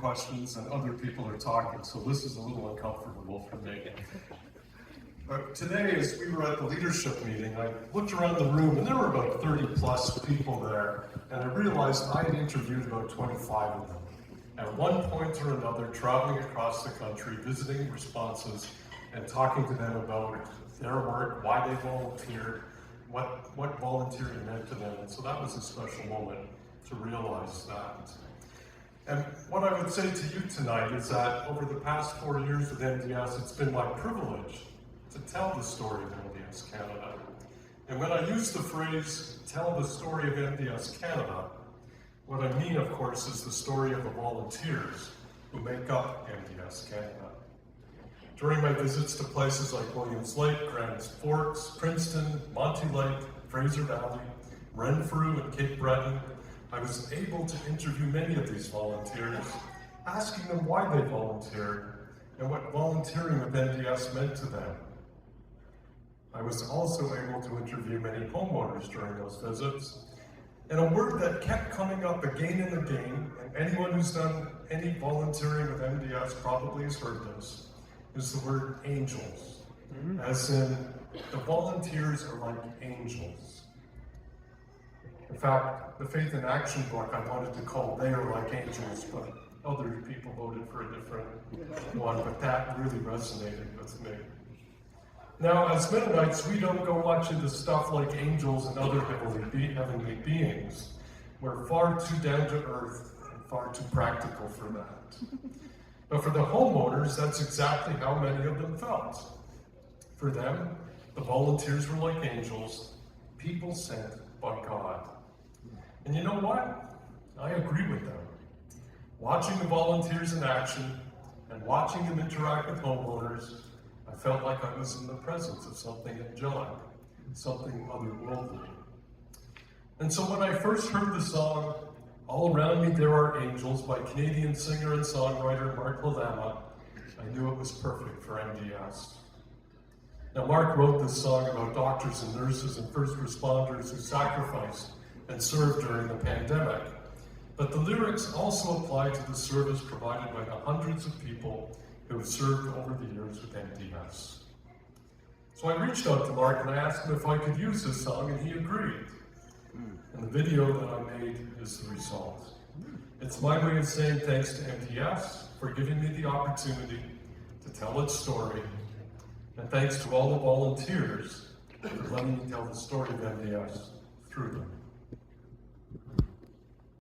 questions and other people are talking, so this is a little uncomfortable for me. But today, as we were at the leadership meeting, I looked around the room and there were about 30 plus people there, and I realized I had interviewed about 25 of them. At one point or another, traveling across the country, visiting responses, and talking to them about their work, why they volunteered, what volunteering meant to them. And so that was a special moment to realize that. And what I would say to you tonight is that over the past 4 years with MDS, it's been my privilege to tell the story of MDS Canada. And when I use the phrase, tell the story of MDS Canada, what I mean, of course, is the story of the volunteers who make up MDS Canada. During my visits to places like Williams Lake, Grand Forks, Princeton, Monty Lake, Fraser Valley, Renfrew, and Cape Breton, I was able to interview many of these volunteers, asking them why they volunteered and what volunteering with MDS meant to them. I was also able to interview many homeowners during those visits, and a word that kept coming up again and again, and anyone who's done any volunteering with MDS probably has heard this, is the word angels. As in, the volunteers are like angels. In fact, the Faith in Action book I wanted to call They Are Like Angels, but other people voted for a different one, but that really resonated with me. Now, as Mennonites, we don't go much into stuff like angels and other heavenly beings. We're far too down to earth and far too practical for that. But for the homeowners, that's exactly how many of them felt. For them, the volunteers were like angels, people sent by God. And you know what? I agree with them. Watching the volunteers in action and watching them interact with homeowners, I felt like I was in the presence of something angelic, something otherworldly. And so when I first heard the song, All Around Me There Are Angels by Canadian singer and songwriter Mark Lalama, I knew it was perfect for MDS. Now Mark wrote this song about doctors and nurses and first responders who sacrificed and served during the pandemic. But the lyrics also apply to the service provided by the hundreds of people who have served over the years with MDS. So I reached out to Mark and I asked him if I could use this song, and he agreed. And the video that I made is the result. It's my way of saying thanks to MDS for giving me the opportunity to tell its story, and thanks to all the volunteers for letting me tell the story of MDS through them.